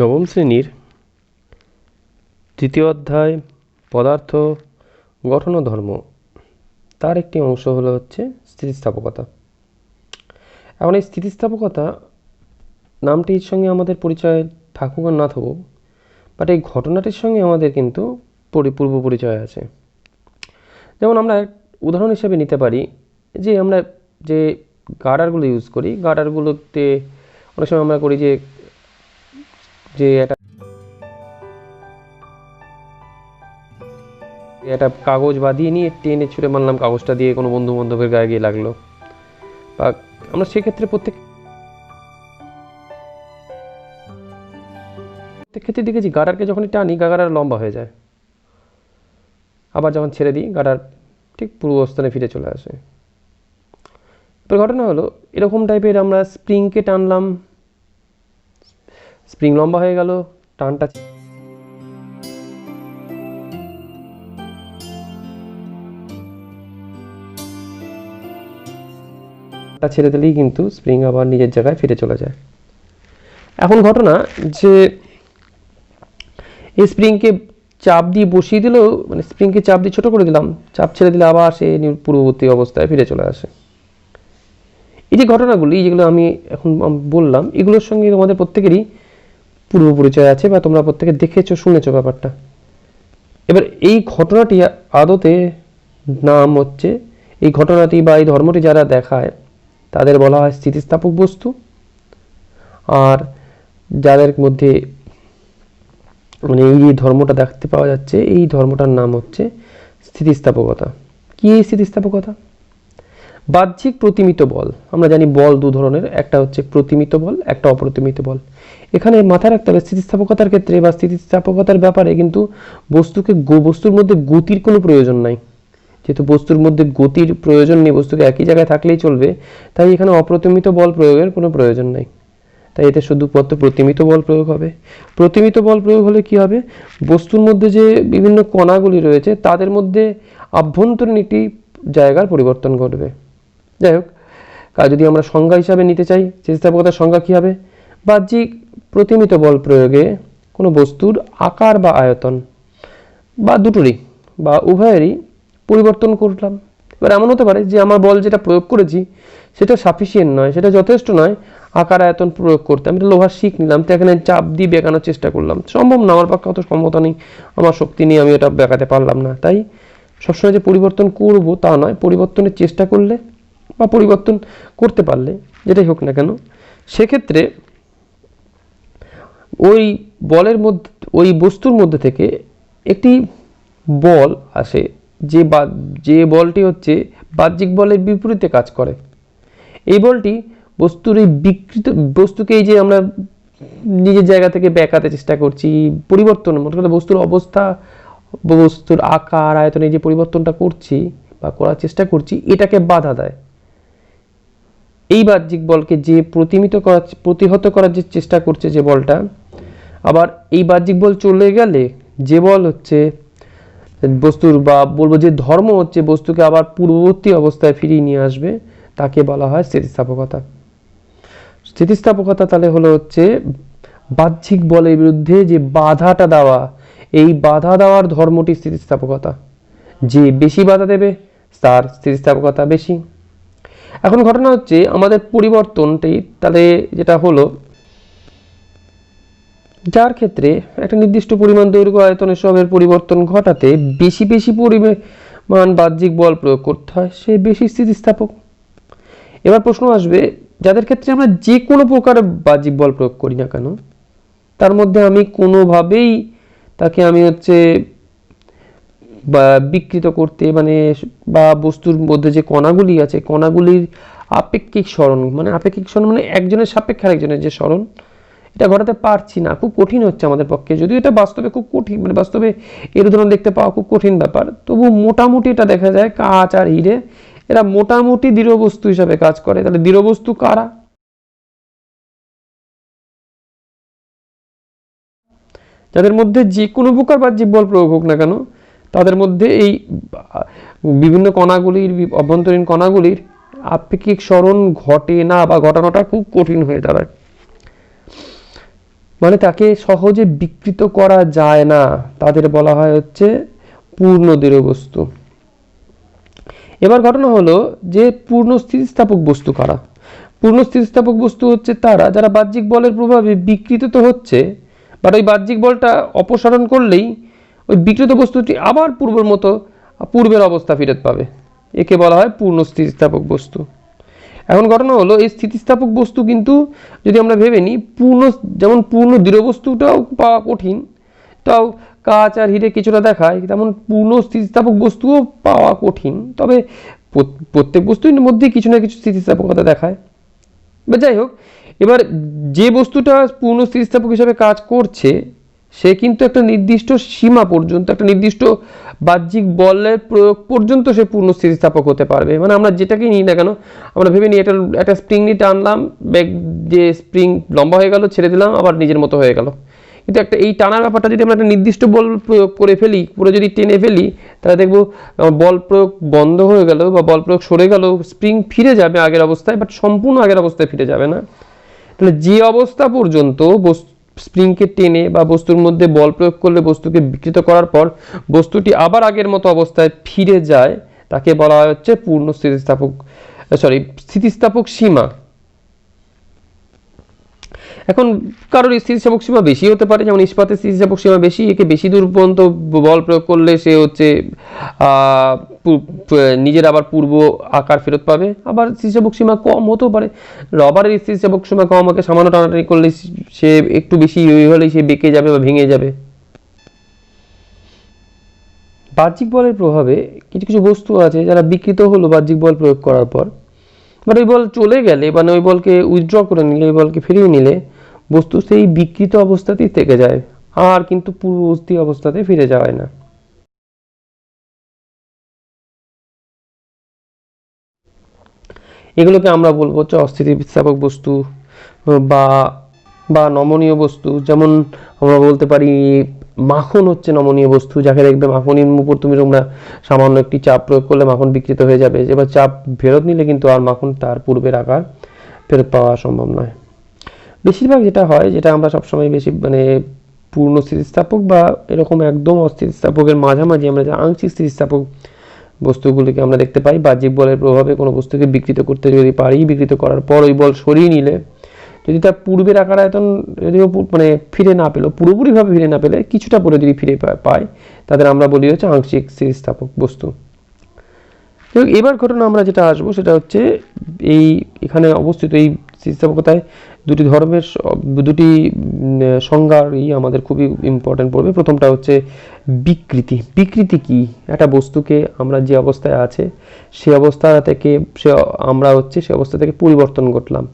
নবম শ্রেণীর তৃতীয় অধ্যায় পদার্থ গঠন ও ধর্ম, তার একটি অংশ হচ্ছে স্থিতিস্থাপকতা। এখন এই স্থিতিস্থাপকতা নামটির সঙ্গে আমাদের পরিচয় থাকুক আর না থাকুক, বাট এই ঘটনাটির সঙ্গে আমাদের কিন্তু পূর্ব পরিচয় আছে। যেমন আমরা উদাহরণ হিসেবে নিতে পারি যে আমরা যে গার্ডারগুলো ইউজ করি, গার্ডারগুলোতে অনেক সময় আমরা করি যে একটা কাগজ বাঁধিয়ে নিয়ে টেনে ছুঁড়ে মারলাম, কাগজটা দিয়ে কোনো বন্ধু বান্ধবের গায়ে গিয়ে লাগলো। বা আমরা সেক্ষেত্রে প্রত্যেক ক্ষেত্রে দেখেছি গার্ডারকে যখন টানি গার্ডার লম্বা হয়ে যায়, আবার যখন ছেড়ে দিই গার্ডার ঠিক পূর্বাবস্থানে ফিরে চলে আসে। এবার ঘটনা হলো এরকম টাইপের, আমরা স্প্রিংকে টানলাম, স্প্রিং লম্বা হয়ে গেল, টানটা ছেড়ে দিলেই কিন্তু স্প্রিং আবার নিজের জায়গায় ফিরে চলে যায়। এখন ঘটনা যে এই স্প্রিংকে চাপ দিয়ে বসিয়ে দিলেও, মানে স্প্রিংকে চাপ দিয়ে ছোট করে দিলাম, চাপ ছেড়ে দিলে আবার সে পূর্ববর্তী অবস্থায় ফিরে চলে আসে। এই যে ঘটনাগুলি যেগুলো আমি এখন বললাম, এগুলোর সঙ্গে তোমাদের প্রত্যেকেরই পূর্ব পরিচয় আছে বা তোমরা প্রত্যেকে দেখেছো শুনেছো ব্যাপারটা। এবার এই ঘটনাটি আদতে নাম হচ্ছে, এই ঘটনাটি বা এই ধর্মটি যারা দেখায় তাদের বলা হয় স্থিতিস্থাপক বস্তু, আর যাদের মধ্যে মানে এই ধর্মটা দেখতে পাওয়া যাচ্ছে এই ধর্মটার নাম হচ্ছে স্থিতিস্থাপকতা। কি এই স্থিতিস্থাপকতা? বাহ্যিক প্রতিমিত বল। আমরা জানি বল দু ধরনের, একটা হচ্ছে প্রতিমিত বল, একটা অপ্রতিমিত বল। এখানে মাথায় রাখতে হবে স্থিতিস্থাপকতার ক্ষেত্রে বা স্থিতিস্থাপকতার ব্যাপারে কিন্তু বস্তুর মধ্যে গতির কোনো প্রয়োজন নাই। যেহেতু বস্তুর মধ্যে গতির প্রয়োজন নেই, বস্তুকে একই জায়গায় থাকলেই চলবে, তাই এখানে অপ্রতিমিত বল প্রয়োগের কোনো প্রয়োজন নাই। তাই এতে শুধুমাত্র প্রতিমিত বল প্রয়োগ হবে। প্রতিমিত বল প্রয়োগ হলে কি হবে? বস্তুর মধ্যে যে বিভিন্ন কণাগুলি রয়েছে তাদের মধ্যে আভ্যন্তরীণ একটি জায়গার পরিবর্তন ঘটবে। যাই হোক, যদি আমরা সংজ্ঞা হিসাবে নিতে চাই, স্থিতিস্থাপকতার সংজ্ঞা কী হবে? বাহ্যিক প্রতিমিত বল প্রয়োগে কোনো বস্তুর আকার বা আয়তন বা দুটোরই বা উভয়েরই পরিবর্তন করলাম। এবার এমন হতে পারে যে আমার বল যেটা প্রয়োগ করেছি সেটা সাফিসিয়েন্ট নয়, সেটা যথেষ্ট নয় আকার আয়তন প্রয়োগ করতে। আমি লোহার শিক নিলাম, তো এখানে চাপ দিয়ে বেঁকানোর চেষ্টা করলাম, সম্ভব না, আমার পক্ষে অত ক্ষমতা নেই, আমার শক্তি নিয়ে আমি ওটা বেঁকাতে পারলাম না। তাই সবসময় যে পরিবর্তন করব তা নয়, পরিবর্তনের চেষ্টা করলে বা পরিবর্তন করতে পারলে যেটাই হোক না কেন, সেক্ষেত্রে ওই বলের মধ্যে, ওই বস্তুর মধ্যে থেকে একটি বল আসে, যে বলটি হচ্ছে বাহ্যিক বলের বিপরীতে কাজ করে। এই বলটি বস্তুর এই বিকৃত বস্তুকে, এই যে আমরা নিজের জায়গা থেকে বেঁকাতে চেষ্টা করছি, পরিবর্তন মনে বস্তুর অবস্থা, বস্তুর আকার আয়তনে যে পরিবর্তনটা করছি বা করার চেষ্টা করছি, এটাকে বাধা দেয়। এই বাহ্যিক বলকে যে প্রতিহত করার যে চেষ্টা করছে যে বলটা, আবার এই বাহ্যিক বল চলে গেলে যে বল হচ্ছে বস্তুর বা বলবো যে ধর্ম হচ্ছে বস্তুকে আবার পূর্ববর্তী অবস্থায় ফিরিয়ে নিয়ে আসবে, তাকে বলা হয় স্থিতিস্থাপকতা। স্থিতিস্থাপকতা তাহলে হচ্ছে বাহ্যিক বলের বিরুদ্ধে যে বাধাটা দেওয়া, এই বাধা দেওয়ার ধর্মটি স্থিতিস্থাপকতা। যে বেশি বাধা দেবে তার স্থিতিস্থাপকতা বেশি। এখন ঘটনা হচ্ছে আমাদের পরিবর্তনটি তাহলে যেটা হলো, যার ক্ষেত্রে একটা নির্দিষ্ট পরিমাণ দৈর্ঘ্য আয়তন এসবের পরিবর্তন ঘটাতে বেশি পরিমাণ বাহ্যিক বল প্রয়োগ করতে হয়, সে বেশি স্থিতিস্থাপক। এবার প্রশ্ন আসবে, যাদের ক্ষেত্রে আমরা যে কোনো প্রকার বাহ্যিক বল প্রয়োগ করি না কেন, তার মধ্যে আমি কোনোভাবেই তাকে আমি বা বিকৃত করতে মানে বা বস্তুর মধ্যে যে কণাগুলি আছে কণাগুলির আপেক্ষিক সরণ মানে একজনের সাপেক্ষে আরেকজনের যে সরণ, এটা ঘটাতে পারছি না, খুব কঠিন হচ্ছে আমাদের পক্ষে। যদিও এটা বাস্তবে খুব কঠিন, মানে বাস্তবে এর উদাহরণ দেখতে পাওয়া খুব কঠিন ব্যাপার, তবু মোটামুটি এটা দেখা যায় কাঁচ আর হিরে এরা মোটামুটি দৃঢ় বস্তু হিসাবে কাজ করে। তাহলে দৃঢ় বস্তু কারা? যাদের মধ্যে যে কোনো প্রকার বাহ্যিক বল প্রয়োগ হোক না কেন, তাদের মধ্যে এই বিভিন্ন কণাগুলির, অভ্যন্তরীণ কণাগুলির আপেক্ষিক সরণ ঘটে না বা ঘটানোটা খুব কঠিন হয়ে দাঁড়ায়। মানে তাকে সহজে বিকৃত করা যায় না, তাদের বলা হয় হচ্ছে পূর্ণ দৃঢ় বস্তু। এবার ঘটনা হলো যে পূর্ণ স্থিতিস্থাপক বস্তু কারা? পূর্ণ স্থিতিস্থাপক বস্তু হচ্ছে তারা যারা বাহ্যিক বলের প্রভাবে বিকৃত তো হচ্ছে, বাট ওই বাহ্যিক বলটা অপসারণ করলেই ওই বিকৃত বস্তুটি আবার পূর্বের অবস্থা ফিরত পাবে। একে বলা হয় পূর্ণ স্থিতিস্থাপক বস্তু। এখন ঘটনা হলো এই স্থিতিস্থাপক বস্তু কিন্তু যদি আমরা ভেবে নিই, যেমন পূর্ণ দৃঢ় বস্তুটাও পাওয়া কঠিন, তাও কাঁচ আর হিরে কিছুটা দেখায়, তেমন পূর্ণ স্থিতিস্থাপক বস্তুও পাওয়া কঠিন। তবে প্রত্যেক বস্তুর মধ্যেই কিছু না কিছু স্থিতিস্থাপকতা দেখায়। বা যাই হোক, এবার যে বস্তুটা পূর্ণ স্থিতিস্থাপক হিসাবে কাজ করছে সে কিন্তু একটা নির্দিষ্ট সীমা পর্যন্ত, একটা নির্দিষ্ট বাহ্যিক বলের প্রয়োগ পর্যন্ত সে পূর্ণ স্থিতিস্থাপক হতে পারবে। মানে আমরা যেটাকেই নিই না কেন, আমরা ভেবে নিই একটা স্প্রিং নিয়ে টানলাম, যে স্প্রিং লম্বা হয়ে গেল, ছেড়ে দিলাম, আবার নিজের মতো হয়ে গেল। কিন্তু এই টানার ব্যাপারটা যদি আমরা একটা নির্দিষ্ট বল প্রয়োগ করে ফেলি, পুরো যদি টেনে ফেলি, তাহলে দেখবো বল প্রয়োগ বন্ধ হয়ে গেল বা বল প্রয়োগ সরে গেল, স্প্রিং ফিরে যাবে আগের অবস্থায়, বাট সম্পূর্ণ আগের অবস্থায় ফিরে যাবে না। তাহলে যে অবস্থা পর্যন্ত স্প্রিংকে টেনে বা বস্তুর মধ্যে বল প্রয়োগ করলে বস্তুকে বিকৃত করার পর বস্তুটি আবার আগের মতো অবস্থায় ফিরে যায়, তাকে বলা হয় হচ্ছে পূর্ণ স্থিতিস্থাপক সীমা। এখন কারোর স্থিতিস্থাপক সীমা বেশি হতে পারে, যেমন ইস্পাতের স্থিতিস্থাপক সীমা বেশি, একে বেশি দূর পর্যন্ত বল প্রয়োগ করলে সে হচ্ছে নিজের আবার পূর্ব আকার ফেরত পাবে। আবার স্থিতিস্থাপক সীমা কম হতেও পারে, রবারের স্থিতিস্থাপক সীমা কম, ওকে সামান্য টানাটানি করলে সে একটু বেশি হলেই সে বেঁকে যাবে বা ভেঙে যাবে। বাহ্যিক বলের প্রভাবে কিছু কিছু বস্তু আছে যারা বিকৃত হলো বাহ্যিক বল প্রয়োগ করার পর, বাট ওই বল চলে গেলে, মানে ওই বলকে উইথড্র করে নিলে, ওই বলকে ফিরিয়ে নিলে বস্তু সেই বিকৃত অবস্থাতেই থেকে যায়, আর কিন্তু পূর্ববর্তী অবস্থাতে ফিরে যায় না। এগুলোকে আমরা বলবো হচ্ছে অস্থিতিস্থাপক বস্তু বা বা নমনীয় বস্তু। যেমন আমরা বলতে পারি মাখন হচ্ছে নমনীয় বস্তু, যাকে দেখবে মাখনের উপর তোমরা সামান্য একটি চাপ প্রয়োগ করলে মাখন বিকৃত হয়ে যাবে, এবার চাপ ফেরত নিলে কিন্তু আর মাখন তার পূর্বের আকার ফেরত পাওয়া সম্ভব নয়। বেশিরভাগ যেটা হয়, যেটা আমরা সবসময় বেশি পূর্ণ স্থিতিস্থাপক বা এরকম একদম অস্থিতিস্থাপকের মাঝামাঝি আমরা যে আংশিক স্থিতিস্থাপক বস্তুগুলিকে আমরা দেখতে পাই। বাহ্যিক বলের প্রভাবে কোনো বস্তুকে বিকৃত করতে যদি পারি, বিকৃত করার পর ওই বল সরিয়ে নিলে যদি তার পূর্বের আকার আয়তন যদিও ফিরে না পেলো, পুরোপুরিভাবে ফিরে না পেলে কিছুটা পরে যদি ফিরে পায়, তাদের আমরা বলি হচ্ছে আংশিক স্থিতিস্থাপক বস্তু। এবার ঘটনা আমরা যেটা আসবো সেটা হচ্ছে এখানে অবস্থিত এই স্থিতিস্থাপকতায় দুটি সংজ্ঞারই আমাদের খুবই ইম্পর্টেন্ট পড়বে। প্রথমটা হচ্ছে বিকৃতি। বিকৃতি কি? একটা বস্তুকে আমরা যে অবস্থায় আছে সে অবস্থা থেকে সে অবস্থা থেকে পরিবর্তন করলাম।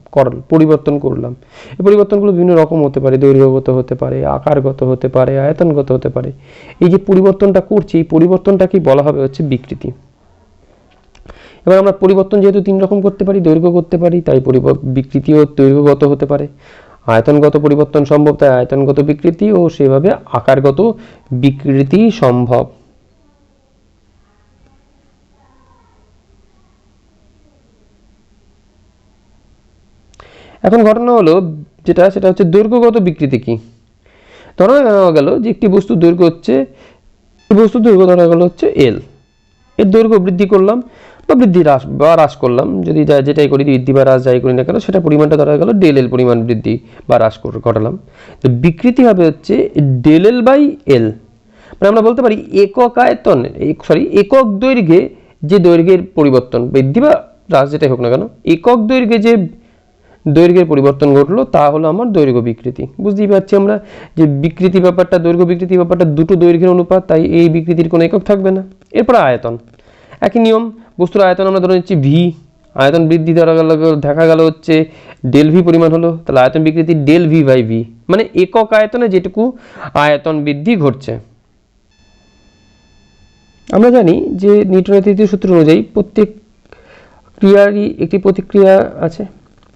এই পরিবর্তনগুলো বিভিন্ন রকম হতে পারে, দৈর্ঘ্যগত হতে পারে, আকারগত হতে পারে, আয়তনগত হতে পারে। এই যে পরিবর্তনটা করছি, এই পরিবর্তনটাকেই বলা হবে হচ্ছে বিকৃতি। এবার আমরা পরিবর্তন যেহেতু তিন রকম করতে পারি, দৈর্ঘ্য করতে পারি, তাই বিকৃতিও দৈর্ঘ্যগত হতে পারে। আয়তনগত পরিবর্তন সম্ভব, তাই আয়তনগত বিকৃতি, ও সেভাবে আকারগত বিকৃতি সম্ভব। এখন ঘটনা হলো সেটা হচ্ছে দৈর্ঘ্যগত বিকৃতি কি। ধরা গেল যে একটি বস্তুর দৈর্ঘ্য হচ্ছে, ধরা গেল হচ্ছে এল, এর দৈর্ঘ্য বৃদ্ধি করলাম বা হ্রাস করলাম, যদি যেটাই করি, বৃদ্ধি বা হ্রাস যাই করি না কেন, সেটা পরিমাণটা ধরা গেল ডেল এল পরিমাণ বৃদ্ধি বা হ্রাস ঘটালাম। তো বিকৃতি হবে হচ্ছে ডেল এল বাই এল। মানে আমরা বলতে পারি একক দৈর্ঘ্যে যে দৈর্ঘ্যের পরিবর্তন, বৃদ্ধি বা হ্রাস যেটাই হোক না কেন, একক দৈর্ঘ্যে যে দৈর্ঘ্যের পরিবর্তন ঘটলো তা হলো আমার দৈর্ঘ্য বিকৃতি। বুঝতেই পারছি আমরা যে বিকৃতি ব্যাপারটা, দৈর্ঘ্য বিকৃতি ব্যাপারটা দুটো দৈর্ঘ্যের অনুপাত, তাই এই বিকৃতির কোনো একক থাকবে না। এরপর আয়তন, একই নিয়ম, বস্তুর আয়তন আমরা ধরে নিচ্ছি ভি, আয়তন বৃদ্ধি দেখা গেল হচ্ছে ডেল ভি পরিমাণ হলো, তাহলে আয়তন বিকৃতি ডেল ভি বাই ভি, মানে একক আয়তনে যেটুকু আয়তন বৃদ্ধি ঘটছে। আমরা জানি যে নিউটনের তৃতীয় সূত্র অনুযায়ী প্রত্যেক ক্রিয়ারই একটি প্রতিক্রিয়া আছে,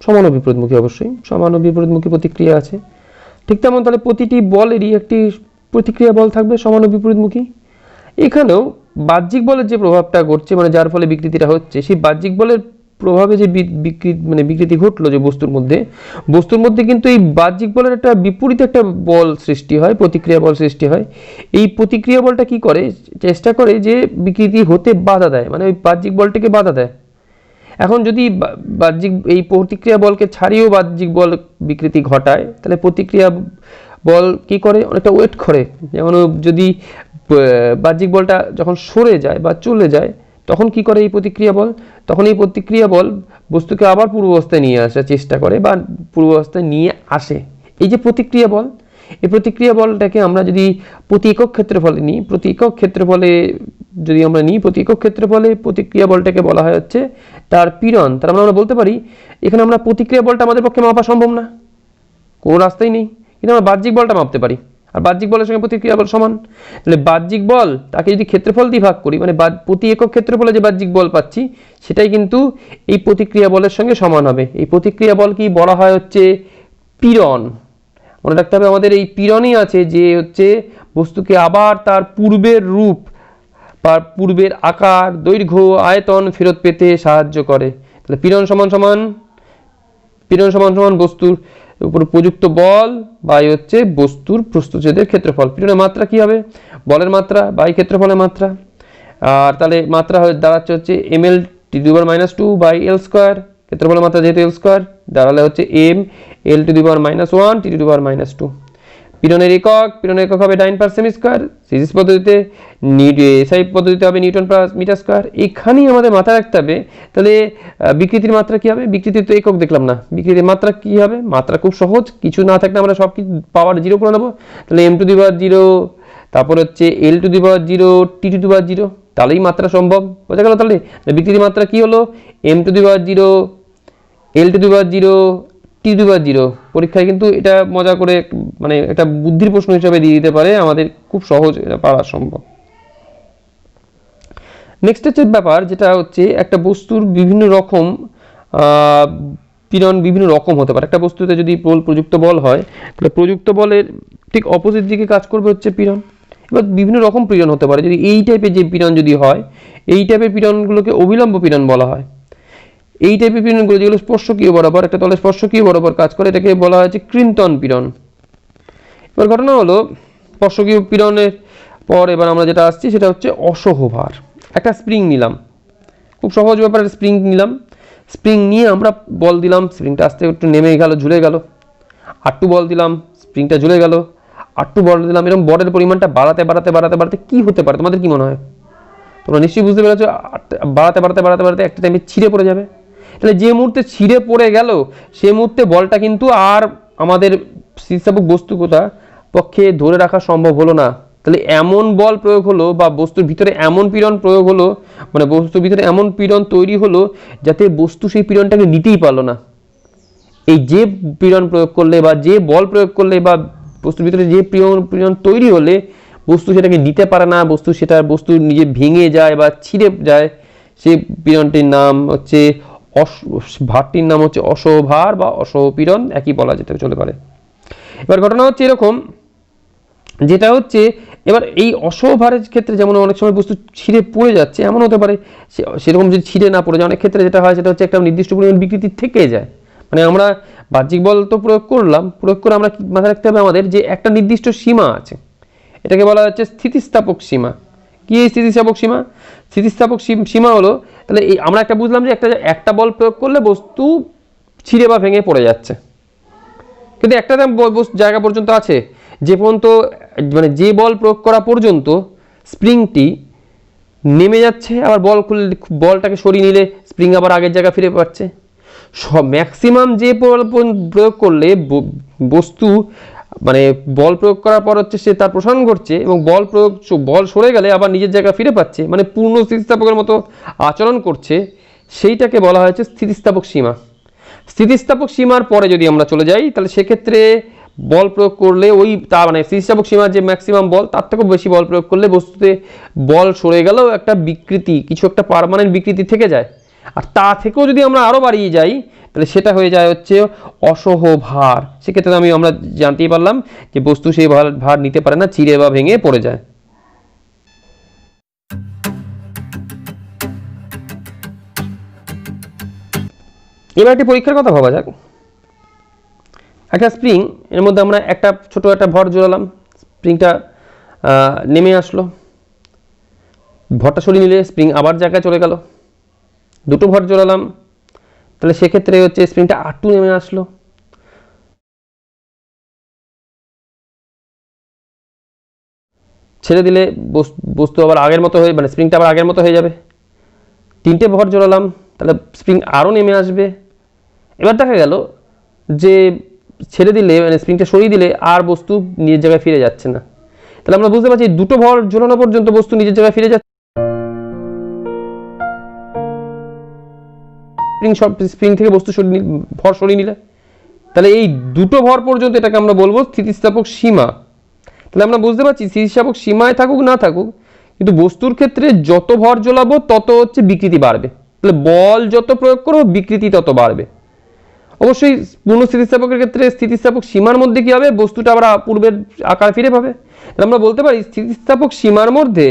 সমান ও বিপরীতমুখী, অবশ্যই সমান ও বিপরীতমুখী প্রতিক্রিয়া আছে। ঠিক তেমন তাহলে প্রতিটি বলেরই একটি প্রতিক্রিয়া বল থাকবে সমান ও বিপরীতমুখী। এখানেও বাহ্যিক বলের যে প্রভাবটা ঘটছে, মানে যার ফলে বিকৃতিটা হচ্ছে, সেই বাহ্যিক বলের প্রভাবে যে বিকৃতি ঘটলো যে বস্তুর মধ্যে কিন্তু এই বাহ্যিক বলের একটা বিপরীত একটা বল সৃষ্টি হয়, প্রতিক্রিয়া বল সৃষ্টি হয়। এই প্রতিক্রিয়া বলটা কি করে, চেষ্টা করে যে বিকৃতি হতে বাধা দেয়, মানে ওই বাহ্যিক বলটাকে বাধা দেয়। এখন যদি বাহ্যিক এই প্রতিক্রিয়া বলকে ছাড়িয়েও বাহ্যিক বল বিকৃতি ঘটায়, তাহলে প্রতিক্রিয়া বল কি করে, অনেকটা ওয়েট করে। যেমন যদি বাহ্যিক বলটা যখন সরে যায় বা চলে যায়, তখন কি করে এই প্রতিক্রিয়া বল, তখন এই প্রতিক্রিয়া বল বস্তুকে আবার পূর্বাবস্থায় নিয়ে আসার চেষ্টা করে বা পূর্বাবস্থায় নিয়ে আসে। এই যে প্রতিক্রিয়া বল, এই প্রতিক্রিয়া বলটাকে আমরা যদি প্রতি একক ক্ষেত্রফলে নিই, প্রতি একক ক্ষেত্রফলে যদি আমরা নিই, প্রতি একক ক্ষেত্রফলে প্রতিক্রিয়া বলটাকে বলা হয় হচ্ছে তার পীড়ন। তার মানে আমরা বলতে পারি এখানে আমরা প্রতিক্রিয়া বলটা আমাদের পক্ষে মাপা সম্ভব না, কোনো রাস্তাই নেই, কিন্তু আমরা বাহ্যিক বলটা মাপতে পারি। আর বাহ্যিক বলের সঙ্গে প্রতিক্রিয়া বল সমান, তাহলে বাহ্যিক বল তাকে যদি ক্ষেত্রফল দিয়ে ভাগ করি, মানে প্রতি একক ক্ষেত্রফলে যে বাহ্যিক বল পাচ্ছি সেটাই কিন্তু এই প্রতিক্রিয়া বলের সঙ্গে সমান হবে। এই প্রতিক্রিয়া বল কি বলা হয় হচ্ছে পীড়ন। মনে রাখতে হবে আমাদের এই পীড়নই আছে যে হচ্ছে বস্তুকে আবার তার পূর্বের রূপ বা পূর্বের আকার, দৈর্ঘ্য, আয়তন ফেরত পেতে সাহায্য করে। তাহলে পীড়ন সমান সমান বস্তুর উপর প্রযুক্ত বল বাই হচ্ছে বস্তুর প্রস্থচ্ছেদের ক্ষেত্রফল। পীড়নের মাত্রা কি হবে, বলের মাত্রা বাই ক্ষেত্রফলের মাত্রা। আর তাহলে মাত্রা দাঁড়াচ্ছে হচ্ছে ml (2) বাই এল স্কোয়ার, ক্ষেত্রফলের মাত্রা যেহেতু এল স্কোয়ার দাঁড়ালে হচ্ছে m l (1) t(2). পীড়নের একক হবে ডাইন/সেমি স্কোয়ার, সিরিজ পদ্ধতিতে এসআই পদ্ধতিতে হবে নিউটন/মিটার স্কোয়ার। এখানেই আমাদের মাথায় রাখতে হবে। তাহলে বিকৃতির মাত্রা কি হবে, বিকৃতির তো একক দেখলাম না, বিকৃতির মাত্রা কি হবে, মাত্রা খুব সহজ, কিছু না থাকলে আমরা সব কিছু পাওয়ার 0 করে নেবো। তাহলে m⁻0, তারপর হচ্ছে l⁻0 t⁻0, তাহলেই মাত্রা সম্ভব, বোঝা গেল। তাহলে বিকৃতির মাত্রা কি হলো, m⁻0 l⁻0 t⁻0। পরীক্ষায় কিন্তু এটা মজা করে মানে একটা বুদ্ধির প্রশ্ন হিসেবে দিয়ে দিতে পারে, আমাদের খুব সহজ, এটা পারা সম্ভব। নেক্সট হচ্ছে ব্যাপার যেটা হচ্ছে একটা বস্তুর বিভিন্ন রকম পীড়ন বিভিন্ন রকম হতে পারে। একটা বস্তুতে যদি প্রযুক্ত বল হয়, তাহলে প্রযুক্ত বলের ঠিক অপোজিট দিকে কাজ করবে হচ্ছে পীড়ন। এবার বিভিন্ন রকম পীড়ন হতে পারে। যদি এই টাইপের যে পীড়ন যদি হয়, এই টাইপের পীড়নগুলোকে অবিলম্ব পীড়ন বলা হয়। এই টাইপের পীড়নগুলো যেগুলো স্পর্শকীয় বরাবর, একটা তলে স্পর্শকীয় বরাবর কাজ করে, এটাকে বলা হচ্ছে কৃন্তন পীড়ন। এবার ঘটনা হলো স্পর্শকীয় পীড়নের পর এবার আমরা যেটা আসছি সেটা হচ্ছে অসহভার। একটা স্প্রিং নিলাম, খুব সহজ ব্যাপার, স্প্রিং নিলাম, স্প্রিং নিয়ে আমরা বল দিলাম, স্প্রিংটা আস্তে একটু নেমে গেল, ঝুলে গেল, আটটু বল দিলাম, স্প্রিংটা ঝুলে গেল, আটটু বল দিলাম, এরকম বলের পরিমাণটা বাড়াতে কি হতে পারে তোমাদের কি মনে হয়? তোমরা নিশ্চয়ই বুঝতে পেরেছো, বাড়াতে একটা টাইমে ছিঁড়ে পড়ে যাবে। তাহলে যে মুহূর্তে ছিঁড়ে পড়ে গেল সেই মুহূর্তে বলটা কিন্তু আর আমাদের স্থিতিস্থাপক বস্তুকতা পক্ষে ধরে রাখা সম্ভব হলো না। তাহলে এমন বল প্রয়োগ হলো বা বস্তুর ভিতরে এমন পীড়ন প্রয়োগ হলো, মানে বস্তুর ভিতরে এমন পীড়ন তৈরি হলো যাতে বস্তু সেই পীড়নটাকে নিতেই পারলো না। এই যে পীড়ন প্রয়োগ করলে বা যে বল প্রয়োগ করলে বা বস্তুর ভিতরে যে পীড়ন তৈরি হলে বস্তু সেটাকে নিতে পারে না, বস্তু নিজে ভেঙে যায় বা ছিঁড়ে যায়, সেই পীড়নটির নাম হচ্ছে ভারটির নাম হচ্ছে অসহভার বা অসহপীড়ন, একই বলা যেতে চলে পারে। এবার ঘটনা হচ্ছে এরকম, যেটা হচ্ছে এবার এই অসহভারের ক্ষেত্রে যেমন অনেক সময় বস্তু ছিঁড়ে পড়ে যাচ্ছে, এমন হতে পারে সেরকম যদি ছিঁড়ে না পড়ে যায়, অনেক ক্ষেত্রে যেটা হয় সেটা হচ্ছে একটা নির্দিষ্ট পরিমাণ বিকৃতি থেকে যায়। মানে আমরা বাহ্যিক বল তো প্রয়োগ করে আমরা মাথায় রাখতে হবে আমাদের যে একটা নির্দিষ্ট সীমা আছে, এটাকে বলা হচ্ছে স্থিতিস্থাপক সীমা। কি এই স্থিতিস্থাপক সীমা? স্থিতিস্থাপক সীমা হলো, তাহলে এই আমরা একটা বুঝলাম যে একটা বল প্রয়োগ করলে বস্তু ছিঁড়ে বা ভেঙে পড়ে যাচ্ছে, কিন্তু একটা জায়গা পর্যন্ত আছে যে পর্যন্ত, মানে যে বল প্রয়োগ করা পর্যন্ত স্প্রিংটি নেমে যাচ্ছে, আবার বলটাকে সরিয়ে নিলে স্প্রিং আবার আগের জায়গা ফিরে পাচ্ছে। ম্যাক্সিমাম যে বল প্রয়োগ করলে বস্তু মানে বল প্রয়োগ করার পর হচ্ছে সে তার প্রসারণ ঘটছে এবং বল সরে গেলে আবার নিজের জায়গা ফিরে পাচ্ছে, মানে পূর্ণ স্থিতিস্থাপকের মতো আচরণ করছে, সেইটাকে বলা হয়েছে স্থিতিস্থাপক সীমা। স্থিতিস্থাপক সীমার পরে যদি আমরা চলে যাই, তাহলে সেক্ষেত্রে বল প্রয়োগ করলে মানে স্থিতিস্থাপক সীমার যে ম্যাক্সিমাম বল তার থেকেও বেশি বল প্রয়োগ করলে বস্তুতে বল সরে গেলেও একটা বিকৃতি, কিছু একটা পার্মানেন্ট বিকৃতি থেকে যায়। আর তা থেকেও যদি আমরা আরও বাড়িয়ে যাই তাহলে সেটা হয়ে যায় হচ্ছে অসহভার। সেক্ষেত্রে আমরা জানতেই পারলাম যে বস্তু সেই ভার নিতে পারে না, ছিঁড়ে বা ভেঙে পড়ে যায়। এবার একটি পরীক্ষার কথা ভাবা যাক। একটা স্প্রিং, এর মধ্যে আমরা একটা ছোট একটা ভর জোড়ালাম, স্প্রিংটা নেমে আসলো, ভরটা সরিয়ে নিলে স্প্রিং আবার জায়গায় চলে গেল। দুটো ভর জোড়ালাম, তাহলে সেক্ষেত্রে হচ্ছে স্প্রিংটা R2 নেমে আসলো, ছেড়ে দিলে বস্তু আবার আগের মতো হয়ে, মানে স্প্রিংটা আবার আগের মতো হয়ে যাবে। তিনটে ভর জোড়ালাম, তাহলে স্প্রিং আরও নেমে আসবে। এবার দেখা গেল যে ছেড়ে দিলে, মানে স্প্রিংটা সরিয়ে দিলে আর বস্তু নিজের জায়গায় ফিরে যাচ্ছে না। তাহলে আমরা বুঝতে পারছি দুটো ভর ঝোলানো পর্যন্ত বস্তু নিজের জায়গায় ফিরে যাচ্ছে। স্প্রিং থেকে বস্তু ভর সরিয়ে নিলে, তাহলে এই দুটো ভর পর্যন্ত এটাকে আমরা বলবো স্থিতিস্থাপক সীমা। তাহলে আমরা বুঝতে পারছি স্থিতিস্থাপক সীমায় থাকুক না থাকুক, কিন্তু বস্তুর ক্ষেত্রে যত ভর জ্বলাবো তত হচ্ছে বিকৃতি বাড়বে। তাহলে বল যত প্রয়োগ করবো বিকৃতি তত বাড়বে। অবশ্যই পূর্ণ স্থিতিস্থাপকের ক্ষেত্রে স্থিতিস্থাপক সীমার মধ্যে কি হবে, বস্তুটা আবার পূর্বের আকার ফিরে পাবে। তাহলে আমরা বলতে পারি স্থিতিস্থাপক সীমার মধ্যে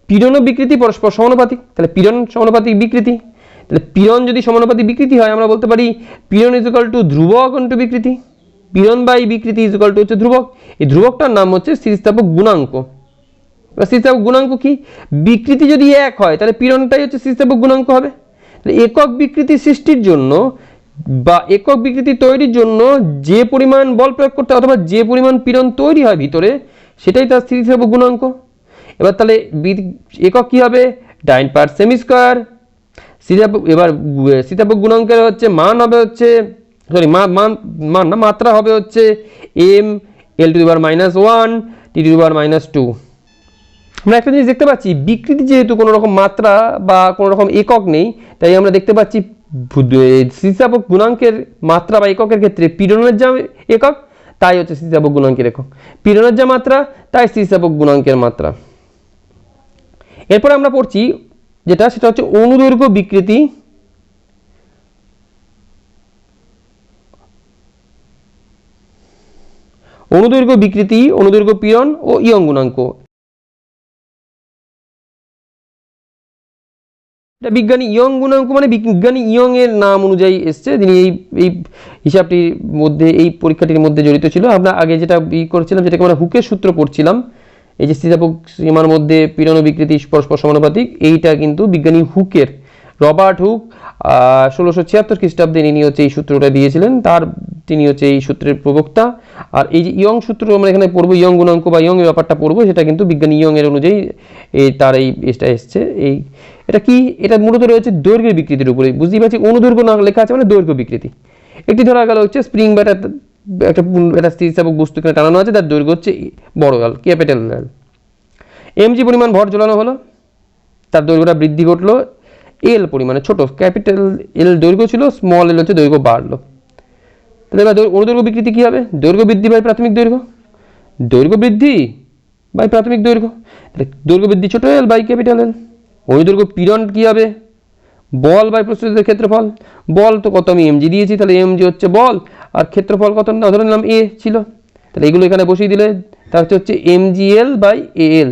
পীড়ন ও বিকৃতি পরস্পর সমানুপাতিক। তাহলে পীড়ন সমানুপাতিক বিকৃতি, তাহলে পীড়ন যদি সমানুপাতিক বিকৃতি হয়, আমরা বলতে পারি পীড়ন ইজ ইকুয়াল টু ধ্রুবক ইনটু বিকৃতি। পীড়ন বাই বিকৃতি ইজ ইকুয়াল টু হচ্ছে ধ্রুবক। এই ধ্রুবকটার নাম হচ্ছে স্থিতিস্থাপক গুণাঙ্ক। স্থিতিস্থাপক গুণাঙ্ক কি, বিকৃতি যদি এক হয় তাহলে পীড়নটাই হচ্ছে স্থিতিস্থাপক গুণাঙ্ক হবে। তাহলে একক বিকৃতি সৃষ্টির জন্য বা একক বিকৃতি তৈরির জন্য যে পরিমাণ বল প্রয়োগ করতে অথবা যে পরিমাণ পীড়ন তৈরি হয় ভিতরে, সেটাই তার স্থিতিস্থাপক গুণাঙ্ক। এবার তাহলে একক কি হবে, ডাইন পার সেমি স্কোয়ার। এবার স্থিতিস্থাপক গুণাঙ্কের হচ্ছে মান হবে হচ্ছে, সরি মান না, মাত্রা হবে হচ্ছে m l⁻⁻1 t⁻⁻2। আমরা একটা জিনিস দেখতে পাচ্ছি, বিকৃতি যেহেতু কোনো রকম মাত্রা বা কোনো রকম একক নেই, তাই আমরা দেখতে পাচ্ছি স্থিতিস্থাপক গুণাঙ্কের মাত্রা বা এককের ক্ষেত্রে পীড়নের যা একক তাই হচ্ছে স্থিতিস্থাপক গুণাঙ্কের একক, পীড়নের যা মাত্রা তাই স্থিতিস্থাপক গুণাঙ্কের মাত্রা। এরপরে আমরা পড়ছি যেটা, সেটা হচ্ছে অনুদৈর্ঘ্য বিকৃতি অনুদৈর্ঘ্য পীড়ন ও ইয়ং গুণাঙ্ক। এটা বিজ্ঞানী ইয়ং গুণাঙ্ক, মানে বিজ্ঞানী ইয়ং এর নাম অনুযায়ী এসছে, যিনি এই হিসাবটির মধ্যে, এই পরীক্ষাটির মধ্যে জড়িত ছিল। আমরা আগে যেটা করছিলাম, যেটাকে আমরা হুকের সূত্র পড়ছিলাম, এই যে স্থিতিস্থাপক সীমার মধ্যে পীড়ন ও বিকৃতি পরস্পর সমানুপাতিক, এইটা কিন্তু বিজ্ঞানী হুকের, রবার্ট হুক 1676 খ্রিস্টাব্দে ইনি হচ্ছে এই সূত্রটা দিয়েছিলেন, তিনি হচ্ছে এই সূত্রের প্রবক্তা। আর এই যে ইয়ং সূত্র আমরা এখানে পড়বো, ইয়ং গুণাঙ্ক বা ইয়ং এর ব্যাপারটা পড়বো, সেটা কিন্তু বিজ্ঞানী ইয়ং এর অনুযায়ী তার এটা এসছে। এটা কি, এটা মূলত রয়েছে দৈর্ঘ্যের বিকৃতির উপরে। বুঝতেই পারছি অনুদৈর্ঘ্য না লেখা আছে মানে দৈর্ঘ্য বিকৃতি। একটি ধরা গেল হচ্ছে স্প্রিং বা একটা স্থিতিস্থাপক বস্তু এখানে টানানো আছে, তার দৈর্ঘ্য হচ্ছে বড় এল, ক্যাপিটাল এল। এমজি পরিমাণ ভর ঝোলানো হলো, তার দৈর্ঘ্যটা বৃদ্ধি ঘটলো এল পরিমাণে, ছোট ক্যাপিটাল এল দৈর্ঘ্য ছিল, স্মল এল হচ্ছে দৈর্ঘ্য বাড়লো। তাহলে এবার অনুদৈর্ঘ্য বিকৃতি কি হবে, দৈর্ঘ্য বৃদ্ধি বাই প্রাথমিক দৈর্ঘ্য, দৈর্ঘ্য বৃদ্ধি বাই প্রাথমিক দৈর্ঘ্য, তাহলে দৈর্ঘ্য বৃদ্ধি ছোট এল বাই ক্যাপিটাল এল। অনুদৈর্ঘ্য পীড়ন কি হবে, বল বাই প্রস্তুতের ক্ষেত্রফল। বল তো কত আমি এমজি দিয়েছি, তাহলে এমজি হচ্ছে বল, আর ক্ষেত্রফল কত না ধরে নিলাম এ ছিল, তাহলে এগুলো এখানে বসিয়ে দিলে তার হচ্ছে এমজিএল বাই এএল।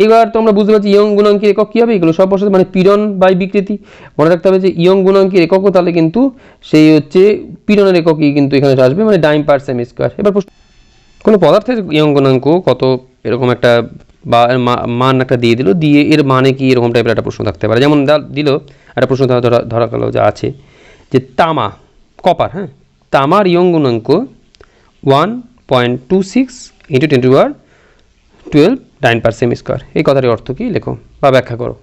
এবার তো আমরা বুঝতে পারছি ইয়ং গুণাঙ্কের একক কি হবে, এগুলো সব বসাতে, মানে পীড়ন বাই বিকৃতি। মনে রাখতে হবে যে ইয়ং গুণাঙ্কের এককও তাহলে কিন্তু সেই হচ্ছে পীড়নের এককই কিন্তু এখানে আসবে, মানে ডাইম পার সেমি স্কোয়ার। এবার কোনো পদার্থের ইয়ং গুণাঙ্ক কত, এরকম একটা বা মান একটা দিয়ে দিল, দিয়ে এর মানে কি, এরকম টাইপের একটা প্রশ্ন থাকতে পারে। যেমন দিল একটা প্রশ্ন ধরা গেল যে আছে যে তামা, কপার, হ্যাঁ, তামার ইয়ং গুণাঙ্ক 1.26 × 10⁻12 ডাইন পার সেমি স্কোয়ার। এই কথাটির অর্থ কি লেখো বা ব্যাখ্যা করো।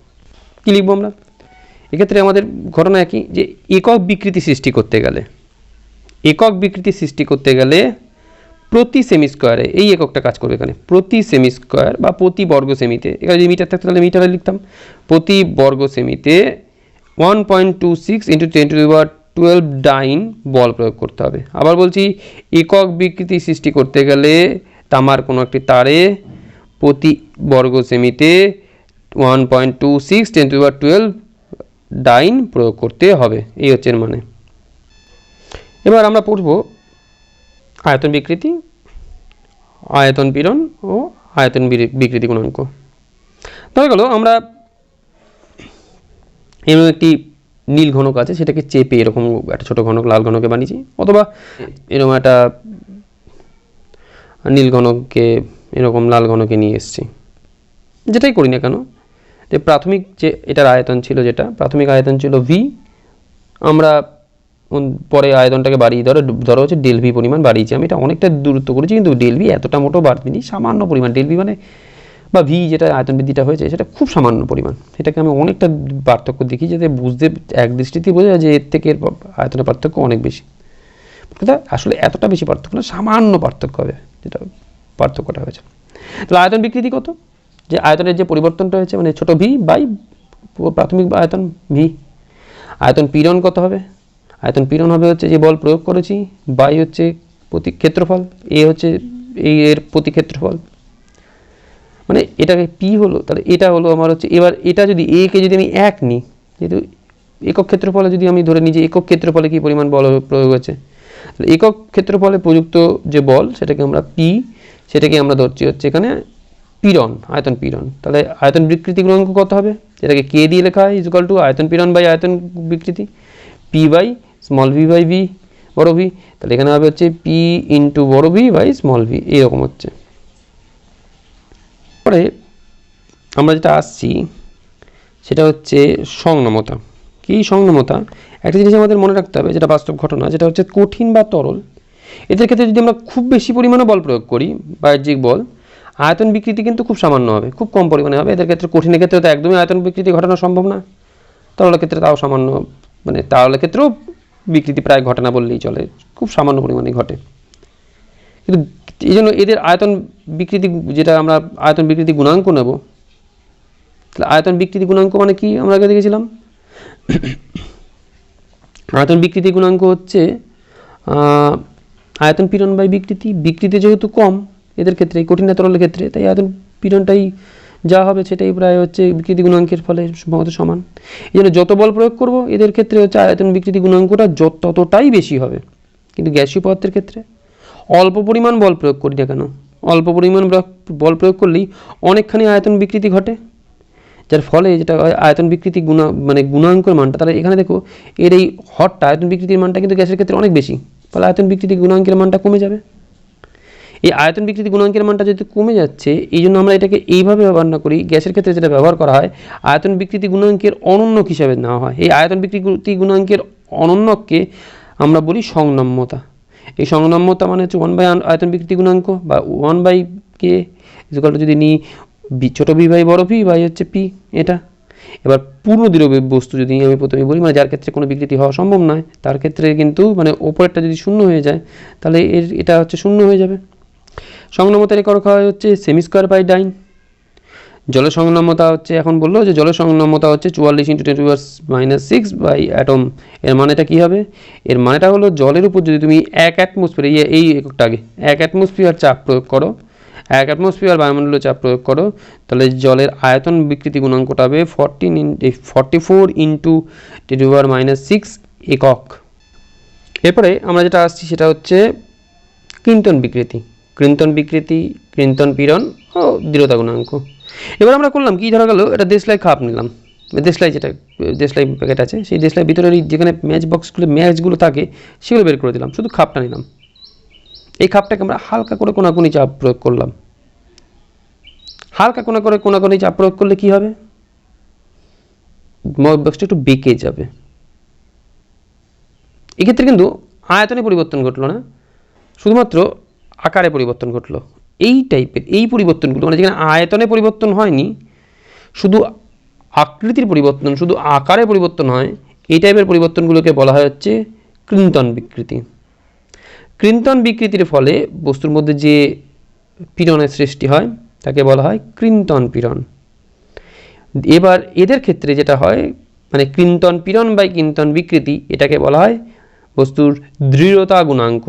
কী লিখবো আমরা এক্ষেত্রে? আমাদের ঘটনা একই, যে একক বিকৃতি সৃষ্টি করতে গেলে প্রতি সেমি স্কোয়ারে এই এককটা কাজ করবে এখানে, প্রতি সেমি স্কোয়ার বা প্রতি বর্গ সেমিতে, এখানে যদি মিটার থাকতো তাহলে মিটারে লিখতাম, প্রতি বর্গ সেমিতে 1.26 × 10⁻12 ডাইন বল প্রয়োগ করতে হবে। আবার বলছি, একক বিকৃতি সৃষ্টি করতে গেলে তামার কোনো একটি তারে প্রতি বর্গ সেমিতে 1.26 × 10⁻12 ডাইন প্রয়োগ করতে হবে, এই হচ্ছে এর মানে। এবার আমরা পড়ব আয়তন বিকৃতি, আয়তন পীড়ন ও আয়তন বিকৃতি গুণাঙ্ক। ধরে গেল আমরা এমন একটি নীল ঘনক আছে সেটাকে চেপে এরকম একটা ছোটো ঘনক লাল ঘনকে বানিয়েছি, অথবা এরকম একটা নীল ঘনককে এরকম লাল ঘনকে নিয়ে এসেছি, যেটাই করি না কেন। যে প্রাথমিক যে এটার আয়তন ছিল, যেটা প্রাথমিক আয়তন ছিল ভি, আমরা পরে আয়তনটাকে বাড়িয়ে ধরো হচ্ছে ডেল ভি পরিমাণ বাড়িয়েছি। আমি এটা অনেকটা দূরত্ব করেছি, কিন্তু ডেল ভি এতটা মোটো বাড়িনি, সামান্য পরিমাণ ডেল ভি মানে বা ভি যেটা আয়তন বৃদ্ধিটা হয়েছে সেটা খুব সামান্য পরিমাণ। এটাকে আমি অনেকটা পার্থক্য দেখি যাতে বুঝতে এক দৃষ্টিতেই বোঝা যায় যে এর থেকে এর আয়তনের পার্থক্য অনেক বেশি। আসলে এতটা বেশি পার্থক্য না, সামান্য পার্থক্য হবে, যেটা পার্থক্যটা হয়েছে। তাহলে আয়তন বিকৃতি কত? যে আয়তনের যে পরিবর্তনটা হয়েছে মানে ছোট ভি বাই প্রাথমিক আয়তন ভি। আয়তন পীড়ন কত হবে? আয়তন পীড়ন হবে হচ্ছে যে বল প্রয়োগ করেছি বাই হচ্ছে প্রতি ক্ষেত্রফল, এ হচ্ছে এই এর প্রতি ক্ষেত্রফল, মানে এটাকে পি হলো। তাহলে এটা হলো আমার হচ্ছে, এবার এটা যদি এ কে যদি আমি 1 নিই, যেহেতু একক ক্ষেত্রফলে যদি আমি ধরে নিই যে একক ক্ষেত্রফলে কী পরিমাণ বল প্রয়োগ হয়েছে, তাহলে একক ক্ষেত্রফলে প্রযুক্ত যে বল সেটাকে আমরা পি, সেটাকে আমরা ধরছি হচ্ছে এখানে পীড়ন, আয়তন পীড়ন। তাহলে আয়তন বিকৃতি গুণাঙ্ক কত হবে? এটাকে কে দিয়ে লেখা হয় ইকুয়াল টু আয়তন পীড়ন বাই আয়তন বিকৃতি, P by small V by V বড় ভি। তাহলে এখানে হবে হচ্ছে পি ইন্টু বড় ভি বাই স্মল ভি, এরকম হচ্ছে। পরে আমরা যেটা আসছি সেটা হচ্ছে সংনমতা। কি সংনমতা? একটা জিনিস আমাদের মনে রাখতে হবে, যেটা বাস্তব ঘটনা, যেটা হচ্ছে কঠিন বা তরল এদের ক্ষেত্রে যদি আমরা খুব বেশি পরিমাণে বল প্রয়োগ করি, বাহ্যিক বল, আয়তন বিকৃতি কিন্তু খুব সামান্য হবে, খুব কম পরিমাণে হবে। এদের ক্ষেত্রে কঠিনের ক্ষেত্রে তো একদমই আয়তন বিকৃতি ঘটানো সম্ভব না, তরলের ক্ষেত্রে তাও সামান্য, মানে তরলের ক্ষেত্রেও বিকৃতি প্রায় ঘটে না বললেই চলে, খুব সামান্য পরিমাণে ঘটে। কিন্তু এই জন্য এদের আয়তন বিকৃতি, যেটা আমরা আয়তন বিকৃতি গুণাঙ্ক নেব, তাহলে আয়তন বিকৃতি গুণাঙ্ক মানে কি আমরা আগে দেখেছিলাম, আয়তন বিকৃতি গুণাঙ্ক হচ্ছে আয়তন পীড়ন বাই বিকৃতি। বিকৃতি যেহেতু কম এদের ক্ষেত্রে, কঠিন তরলের ক্ষেত্রে, তাই আয়তন পীড়নটাই যা হবে সেটাই প্রায় হচ্ছে বিকৃতি গুণাঙ্কের ফলে সম্ভবত সমান। এই জন্য যত বল প্রয়োগ করব এদের ক্ষেত্রে হচ্ছে আয়তন বিকৃতি গুণাঙ্কটা ততটাই বেশি হবে। কিন্তু গ্যাসীয় পদার্থের ক্ষেত্রে অল্প পরিমাণ বল প্রয়োগ করি না কেন, অল্প পরিমাণ বল প্রয়োগ করলেই অনেকখানি আয়তন বিকৃতি ঘটে, যার ফলে যেটা আয়তন বিকৃতি মানে গুণাঙ্কের মানটা, তাহলে এখানে দেখো এর এই হটটা আয়তন বিকৃতির মানটা কিন্তু গ্যাসের ক্ষেত্রে অনেক বেশি, ফলে আয়তন বিকৃতি গুণাঙ্কের মানটা কমে যাবে। এই আয়তন বিকৃতি গুণাঙ্কের মানটা যেহেতু কমে যাচ্ছে, এই জন্য আমরা এটাকে এইভাবে ব্যবহার না করি, গ্যাসের ক্ষেত্রে যেটা ব্যবহার করা হয় আয়তন বিকৃতি গুণাঙ্কের অনন্যক হিসাবে নেওয়া হয়। এই আয়তন বিকৃতি গুণাঙ্কের অনন্যককে আমরা বলি সংনম্যতা। এই সংনম্যতা মানে হচ্ছে 1 বাই আয়তন বিকৃতি গুণাঙ্ক বা 1 বাই কে ইকুয়াল টু যদি নিই ছোটো ভি বাই বড় ভি বাই হচ্ছে পি এটা। এবার পূর্ণ দ্রবীয় বস্তু যদি আমি প্রথমে বলি, মানে যার ক্ষেত্রে কোনো বিকৃতি হওয়া সম্ভব নয়, তার ক্ষেত্রে কিন্তু মানে ওপরেরটা যদি শূন্য হয়ে যায় তাহলে এটা হচ্ছে শূন্য হয়ে যাবে। সংনম্যতার একক হয় হচ্ছে সেমি স্কোয়ার বাই ডাইন। জলের সংনম্যতা হচ্ছে, এখন বললো যে জলের সংনম্যতা হচ্ছে 44 × 10⁻⁶ বাই অ্যাটম। এর মানেটা কী হবে? এর মানেটা হলো জলের উপর যদি তুমি 1 অ্যাটমসফিয়ার, এই এককটা আগে 1 অ্যাটমসফিয়ার চাপ প্রয়োগ করো, 1 অ্যাটমসফিয়ার বায়ুমণ্ডলীয় চাপ প্রয়োগ করো, তাহলে জলের আয়তন বিকৃতি গুণাঙ্কটা হবে 44 × 10⁻⁶ একক। এরপরে আমরা যেটা আসছি সেটা হচ্ছে ক্রিন্টন বিকৃতি। ক্রিন্টন বিকৃতি, ক্রিন্টন পীড়ন ও দৃঢ়তা গুণাঙ্ক। এবার আমরা করলাম কি, ধরা গেল এটা দেশলাই খাপ নিলাম, দেশলাই যেটা দেশলাই প্যাকেট আছে সেই দেশলাই ভিতরে যেখানে ম্যাচ বক্সগুলো ম্যাচগুলো থাকে সেগুলো বের করে দিলাম, শুধু খাপটা নিলাম। এই খাপটাকে আমরা হালকা করে কোনাকুনি চাপ প্রয়োগ করলাম। হালকা কোনাকুনি চাপ প্রয়োগ করলে কি হবে? বক্সটা একটু বেঁকে যাবে। এক্ষেত্রে কিন্তু আয়তনে পরিবর্তন ঘটলো না, শুধুমাত্র আকারে পরিবর্তন ঘটলো। এই টাইপের এই পরিবর্তনগুলো, মানে যেখানে আয়তনে পরিবর্তন হয়নি, শুধু আকৃতির পরিবর্তন, শুধু আকারে পরিবর্তন হয়, এই টাইপের পরিবর্তনগুলোকে বলা হয় হচ্ছে ক্রিন্টন বিকৃতি। ক্রিন্টন বিকৃতির ফলে বস্তুর মধ্যে যে পীড়নের সৃষ্টি হয় তাকে বলা হয় ক্রিন্টন পীড়ন। এবার এদের ক্ষেত্রে যেটা হয়, মানে ক্রিন্টন পীড়ন বাই ক্রিন্টন বিকৃতি, এটাকে বলা হয় বস্তুর দৃঢ়তা গুণাঙ্ক।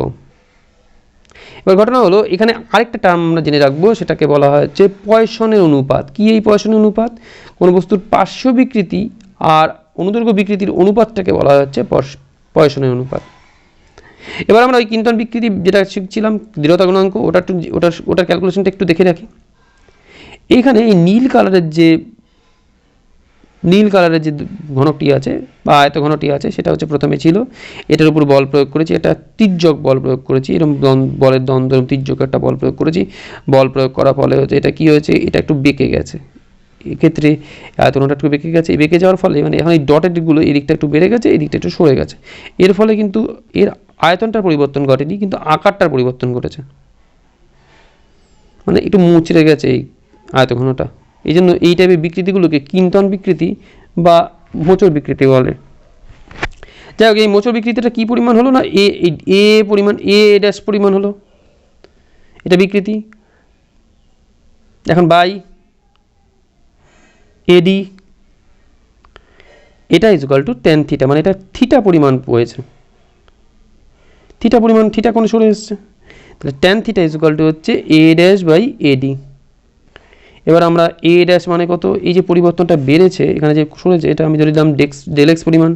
এবার ঘটনা হলো এখানে আরেকটা টার্ম আমরা জেনে রাখবো, সেটাকে বলা হয় হচ্ছে পয়সনের অনুপাত। কি এই পয়সনের অনুপাত? কোনো বস্তুর পার্শ্ব বিকৃতি আর অনুদৈর্ঘ্য বিকৃতির অনুপাতটাকে বলা হচ্ছে পয়সনের অনুপাত। এবার আমরা ওই ক্রিন্টন বিকৃতি যেটা শিখছিলাম দৃঢ়তা গুণাঙ্ক, ওটার ক্যালকুলেশনটা একটু দেখে রাখি। এইখানে এই নীল কালারের যে নীল কালারের যে ঘনকটি আছে বা আয়ত ঘনকটি আছে সেটা হচ্ছে প্রথমে ছিল, এটার উপর বল প্রয়োগ করেছি, এটা তির্যক বল প্রয়োগ করেছি, এরকম বলের দ্বন্দ্ব তির্যক একটা বল প্রয়োগ করেছি, বল প্রয়োগ করার ফলে হচ্ছে এটা কি হয়েছে, এটা একটু বেঁকে গেছে, এক্ষেত্রে আয়তনটা একটু বেঁকে গেছে, বেঁকে যাওয়ার ফলে মানে এখন এই ডটের দিকগুলো এই দিকটা একটু বেড়ে গেছে, এই দিকটা একটু সরে গেছে, এর ফলে কিন্তু এর আয়তনটার পরিবর্তন ঘটেনি কিন্তু আকারটার পরিবর্তন ঘটেছে, মানে একটু মুচড়ে গেছে এই আয়তঘনটা। এই জন্য এই টাইপের বিকৃতিগুলোকে কিন্তন বিকৃতি বা মোচড় বিকৃতি বলে। যাই হোক, এই মোচড় বিকৃতিটা কী পরিমাণ হলো না, এ পরিমাণ, এ ড্যাশ পরিমাণ হলো এটা বিকৃতি। এখন বাই এডি, এটা is equal two tan theta, মানে এটা থিটা পরিমাণ হয়েছে, থিটা পরিমাণ থিটা কোণে সরে এসছে, তাহলে tan theta is equal two হচ্ছে এ ড্যাশ বাই এডি। এবার আমরা এ ড্যাশ মানে কত, এই যে পরিবর্তনটা বেড়েছে এখানে যে সরেছে, এটা আমি ধরে দিলাম ডেল এক্স পরিমাণ,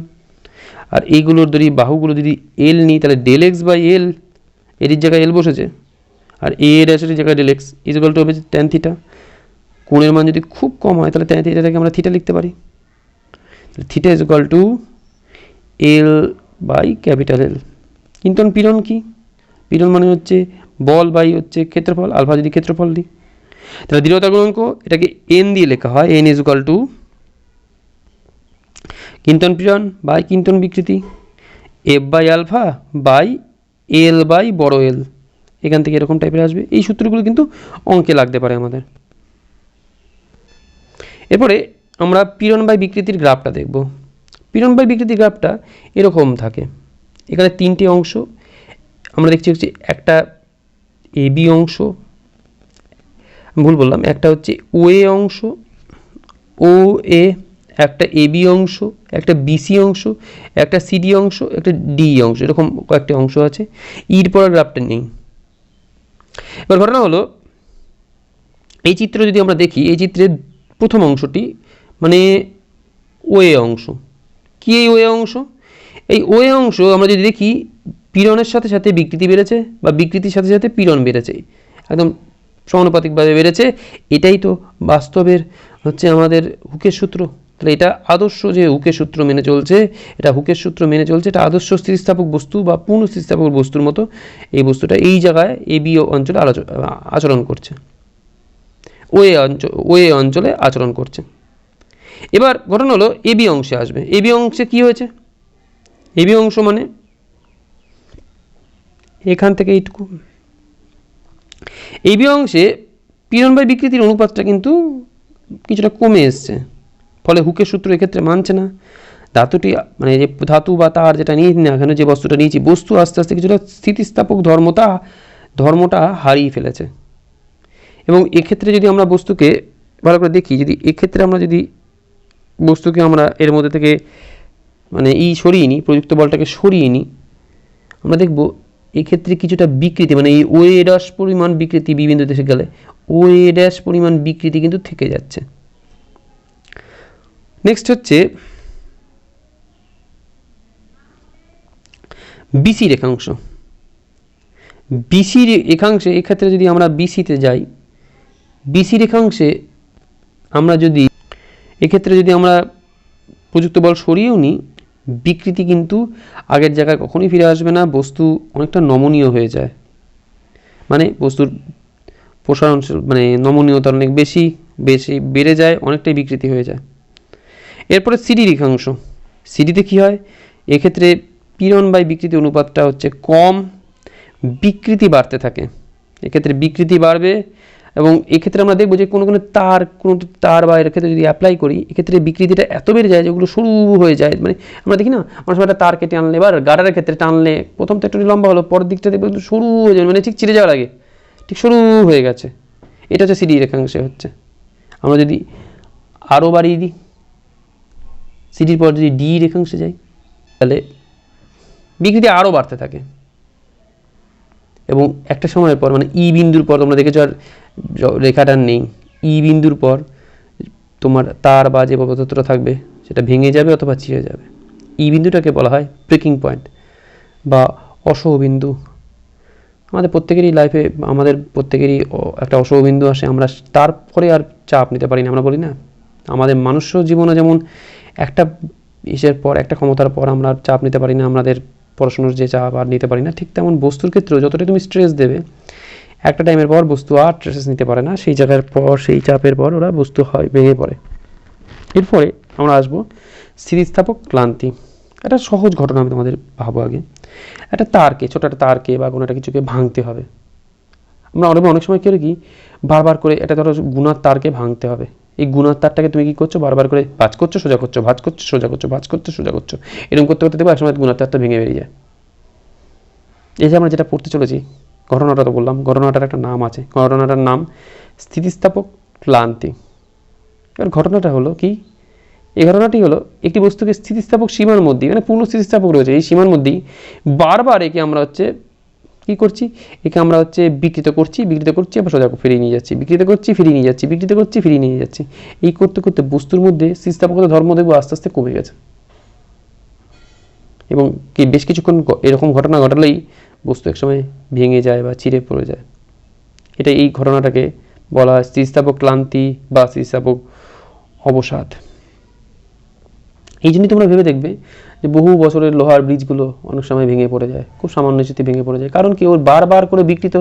আর এইগুলোর যদি বাহুগুলো যদি এল নিই তাহলে ডেল এক্স বাই এল, এটির জায়গায় এল বসেছে, আর এ ড্যাশের জায়গায় del X is equal to হবে টেন থিটা। কোণের মান যদি খুব কম হয় তাহলে টেন থিটাটাকে আমরা থিটা লিখতে পারি, তাহলে theta is equal to L by capital L. কিন্তু পীড়ন কি, পীড়ন মানে হচ্ছে বল বাই হচ্ছে ক্ষেত্রফল, আলফা যদি ক্ষেত্রফল দিই তাহলে দৃঢ়তার গুণাঙ্ক এটাকে এন দিয়ে লেখা হয়, এন ইজ ইকুয়াল টু কিন্তন পীড়ন বাই কিন্তন বিকৃতি, F by alpha by L by বড় এল, এখান থেকে এরকম টাইপের আসবে। এই সূত্রগুলো কিন্তু অঙ্কে লাগতে পারে আমাদের। এরপরে আমরা পীড়ন বাই বিকৃতির গ্রাফটা দেখব। পীড়ন বাই বিকৃতির গ্রাফটা এরকম থাকে, এখানে তিনটে অংশ আমরা দেখছি, হচ্ছে একটা এ বি অংশ, ভুল বললাম, একটা হচ্ছে ও এ অংশ, ও এ, একটা এ বি অংশ, একটা বিসি অংশ, একটা সিডি অংশ, একটা ডি অংশ, এরকম কয়েকটি অংশ আছে। ইর পর গ্রাফটা নেই। এবার ঘটনা হলো, এই চিত্র যদি আমরা দেখি, এই চিত্রের প্রথম অংশটি মানে ও এ অংশ, কি এই ও এ অংশ, এই ও এ অংশ আমরা যদি দেখি পীড়নের সাথে সাথে বিকৃতি বেড়েছে বা বিকৃতির সাথে সাথে পীড়ন বেড়েছে, একদম সমানুপাতিকভাবে বেড়েছে। এটাই তো বাস্তবের হচ্ছে আমাদের হুকের সূত্র। তাহলে এটা আদর্শ যে হুকের সূত্র মেনে চলছে, এটা হুকের সূত্র মেনে চলছে, এটা আদর্শ স্থিতিস্থাপক বস্তু বা পূর্ণ স্থিতিস্থাপক বস্তুর মতো এই বস্তুটা এই জায়গায় এ বি অঞ্চলে আচরণ করছে, ও এ অঞ্চলে আচরণ করছে। এবার ঘটনা হলো এ বি অংশে আসবে। এ বি অংশে কি হয়েছে, এ বি অংশ মানে এখান থেকে এইটুকু, এই বি অংশে পীড়ন বাই বিকৃতির অনুপাতটা কিন্তু কিছুটা কমে এসছে, ফলে হুকের সূত্র এক্ষেত্রে মানছে না। ধাতুটি মানে যে ধাতু বা তার যেটা নিয়ে না, এখানে যে বস্তুটা নিয়েছি, বস্তু আস্তে আস্তে কিছুটা স্থিতিস্থাপক ধর্মটা হারিয়ে ফেলেছে। এবং এক্ষেত্রে যদি আমরা বস্তুকে ভালো করে দেখি, যদি এক্ষেত্রে আমরা যদি বস্তুকে আমরা এর মধ্যে থেকে মানে সরিয়ে নিই, প্রযুক্ত বলটাকে সরিয়ে নিই, আমরা দেখব এক্ষেত্রে কিছুটা বিকৃতি মানে এই ও এ ড্যাশ পরিমাণ বিকৃতি বি বিন্দুতে এসে গেলে ও এ ড্যাশ পরিমাণ বিকৃতি কিন্তু থেকে যাচ্ছে। নেক্সট হচ্ছে বিসি রেখাংশ। বিসি রেখাংশে এক্ষেত্রে যদি আমরা বিসিতে যাই, বিসি রেখাংশে আমরা যদি এক্ষেত্রে যদি আমরা প্রযুক্ত বল সরিয়েও নিই, বিকৃতি কিন্তু আগের জায়গায় কখনোই ফিরে আসবে না, বস্তু অনেকটা নমনীয় হয়ে যায়, মানে বস্তুর প্রসারণ মানে নমনীয়তা অনেক বেশি বেড়ে যায়, অনেকটাই বিকৃতি হয়ে যায়। এরপরে সিডি রেখাংশ, সিডিতে কী হয়, এক্ষেত্রে পীড়ন বাই বিকৃতি অনুপাতটা হচ্ছে কম, বিকৃতি বাড়তে থাকে, এক্ষেত্রে বিকৃতি বাড়বে। এবং এক্ষেত্রে আমরা দেখবো যে কোনো তার বা এর ক্ষেত্রে যদি অ্যাপ্লাই করি, এক্ষেত্রে বিকৃতিটা এত বেড়ে যায় যেগুলো সরু হয়ে যায়, মানে আমরা দেখি না অনেক সময় একটা তার কেটে আনলে বা গার্ডারের ক্ষেত্রে টানলে প্রথম তো একটু লম্বা হলো, পরের দিকটা দেখবে সরু হয়ে যাবে, মানে ঠিক ছিঁড়ে যাওয়ার আগে ঠিক সরু হয়ে গেছে, এটা হচ্ছে সিডি রেখাংশে হচ্ছে। আমরা যদি আরও বাড়িয়ে দিই, সিডির পর যদি ডি রেখাংশে যাই, তাহলে বিকৃতি আরও বাড়তে থাকে এবং একটা সময়ের পর মানে ই বিন্দুর পর তোমরা দেখেছো আর রেখাটা নেই, ই বিন্দুর পর তোমার তার বা যে পদার্থটা থাকবে সেটা ভেঙে যাবে অথবা ছিঁড়ে যাবে। ই বিন্দুটাকে বলা হয় ব্রেকিং পয়েন্ট বা অসহ বিন্দু। আমাদের প্রত্যেকেরই লাইফে আমাদের প্রত্যেকেরই একটা অসহ বিন্দু আসে, আমরা তারপরে আর চাপ নিতে পারি না, আমরা বলি না আমাদের মানুষ জীবনে যেমন একটা ইসের পর একটা ক্ষমতার পর আমরা চাপ নিতে পারি না, আমাদের পড়াশোনার যে চাপ আর নিতে পারি না, ঠিক তেমন বস্তুর ক্ষেত্রেও যতটা তুমি স্ট্রেস দেবে একটা টাইমের পর বস্তু আর স্ট্রেস নিতে পারে না, সেই জায়গার পর সেই চাপের পর ওরা বস্তু হয় ভেঙে পড়ে। এরপরে আমরা আসবো স্থিতিস্থাপক ক্লান্তি। একটা সহজ ঘটনা আমি তোমাদের ভাবো আগে, একটা তারকে, ছোটো একটা তারকে বা কোনো একটা কিছুকে ভাঙতে হবে। আমরা অনেক সময় কী কি বারবার করে এটা ধরো গুণার তারকে ভাঙতে হবে, এই গুণার তারটাকে তুমি কী করছো, বারবার করে ভাঁজ করছো সোজা করছো, ভাঁজ করছো সোজা করছো, ভাঁজ করছো সোজা করছো, এরকম করতে করতে দেখবো একসময় গুণার তারটা ভেঙে বেরিয়ে যায়। এই যে আমরা যেটা পড়তে চলেছি, ঘটনাটা তো বললাম, ঘটনাটার একটা নাম আছে, ঘটনাটার নাম স্থিতিস্থাপক ক্লান্তি। এবার ঘটনাটা হলো কি, এই ঘটনাটি হলো একটি বস্তুকে স্থিতিস্থাপক সীমার মধ্যে, মানে পূর্ণ স্থিতিস্থাপক রয়েছে এই সীমার মধ্যেই বারবার একে আমরা কী করছি, একে আমরা বিকৃত করছি আবার সোজা ফিরিয়ে নিয়ে যাচ্ছি, বিকৃত করছি ফিরিয়ে নিয়ে যাচ্ছি, বিকৃত করছি ফিরিয়ে নিয়ে যাচ্ছি। এই করতে করতে বস্তুর মধ্যে স্থিতিস্থাপকতার ধর্ম দেখবো আস্তে আস্তে কমে গেছে, এবং কি বেশ কিছুক্ষণ এরকম ঘটনা ঘটালেই বস্তু একসময় ভেঙে যায় বা চিরে পড়ে যায়। এটা এই ঘটনাটাকে বলা হয় স্থিতিস্থাপক ক্লান্তি বা স্থিতিস্থাপক অবসাদ। এই জন্যই তোমরা ভেবে দেখবে যে বহু বছরের লোহার ব্রিজগুলো অনেক সময় ভেঙে পড়ে যায়, খুব সামান্য স্মৃতি ভেঙে পড়ে যায়। কারণ কি, ওর বারবার করে বিকৃত,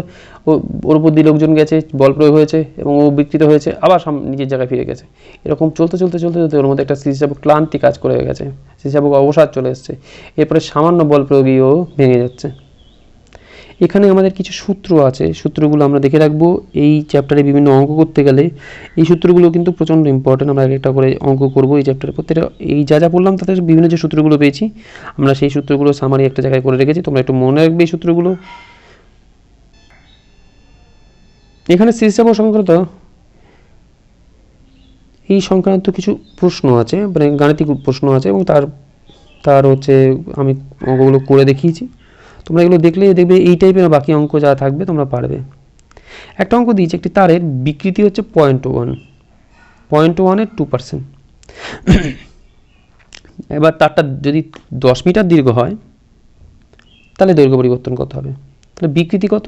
ওর উপর দিয়ে লোকজন গেছে, বল প্রয়োগ হয়েছে এবং ও বিকৃত হয়েছে, আবার নিজের জায়গায় ফিরে গেছে। এরকম চলতে চলতে চলতে চলতে ওর মধ্যে একটা স্থিতিস্থাপক ক্লান্তি কাজ করে গেছে, স্থিতিস্থাপক অবসাদ চলে এসছে। এরপরে সামান্য বল প্রয়োগেও ভেঙে যাচ্ছে। এখানে আমাদের কিছু সূত্র আছে, সূত্রগুলো আমরা দেখে রাখবো। এই চ্যাপ্টারে বিভিন্ন অঙ্ক করতে গেলে এই সূত্রগুলো কিন্তু প্রচণ্ড ইম্পর্টেন্ট। আমরা একটা করে অঙ্ক করবো এই চ্যাপ্টারে। প্রত্যেকটা এই যা পড়লাম তাতে বিভিন্ন যে সূত্রগুলো পেয়েছি আমরা সেই সূত্রগুলো সামারি একটা জায়গায় করে রেখেছি, তোমরা একটু মনে রাখবে এই সূত্রগুলো। এখানে স্থিতিস্থাপক সংক্রান্ত এই সংক্রান্ত কিছু প্রশ্ন আছে, মানে গাণিতিক প্রশ্ন আছে, এবং তার আমি অঙ্কগুলো করে দেখিয়েছি। তোমরা এগুলো দেখলে দেখবে এই টাইপের বাকি অঙ্ক যা থাকবে তোমরা পারবে। একটা অঙ্ক দিয়েছে, একটি তারের বিকৃতি 0.1 2%। এবার তারটা যদি 10 মিটার দীর্ঘ হয় তাহলে দৈর্ঘ্য পরিবর্তন কত হবে? তাহলে বিকৃতি কত?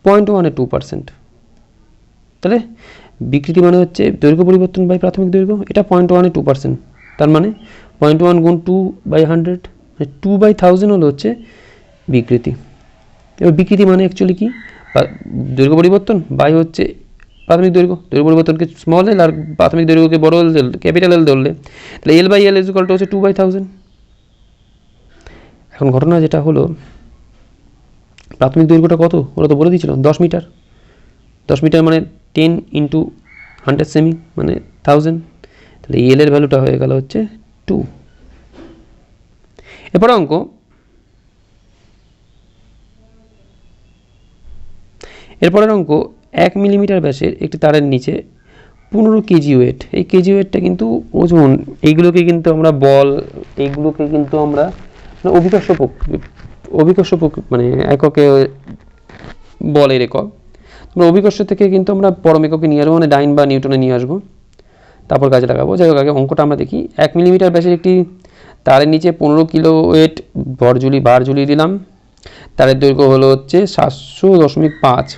0.1 তাহলে বিকৃতি মানে দৈর্ঘ্য পরিবর্তন বাই প্রাথমিক দৈর্ঘ্য, এটা 0.1 তার মানে 0.1 গুণ 2/100, মানে 2/1000 হলো বিকৃতি। এবার বিকৃতি মানে অ্যাকচুয়ালি কি, দৈর্ঘ্য পরিবর্তন বাই প্রাথমিক দৈর্ঘ্য, দৈর্ঘ্য পরিবর্তনকে স্মল এল আর প্রাথমিক দৈর্ঘ্যকে বড় এল ক্যাপিটাল এল ধরলে, তাহলে L/L = 2/1000। এখন ঘটনা যেটা হলো, প্রাথমিক দৈর্ঘ্যটা কত ওরা তো বলে দিয়েছিল 10 মিটার। 10 মিটার মানে 10 × 100 সেমি মানে 1000, তাহলে এল এর ভ্যালুটা হয়ে গেল 2। এরপরে অঙ্ক, এরপরের অঙ্ক 1 মিলিমিটার ব্যাসের একটি তারের নিচে 15 কেজি ওয়েট। এই কেজি ওয়েটটা কিন্তু ওজন, এইগুলোকে কিন্তু আমরা বল, এইগুলোকে কিন্তু আমরা অভিকর্ষ মানে এককে বলের একক, আমরা অভিকর্ষ থেকে কিন্তু আমরা পরম এককে নিয়ে আসবো, মানে ডাইন বা নিউটনে নিয়ে আসবো, তারপর কাজে লাগাবো। যাই হোক, আগে অঙ্কটা আমরা দেখি। 1 মিলিমিটার ব্যাসের একটি তারের নিচে 15 কিলো ওয়েট ভার ঝুলিয়ে দিলাম। তারের দৈর্ঘ্য হলো 700.5।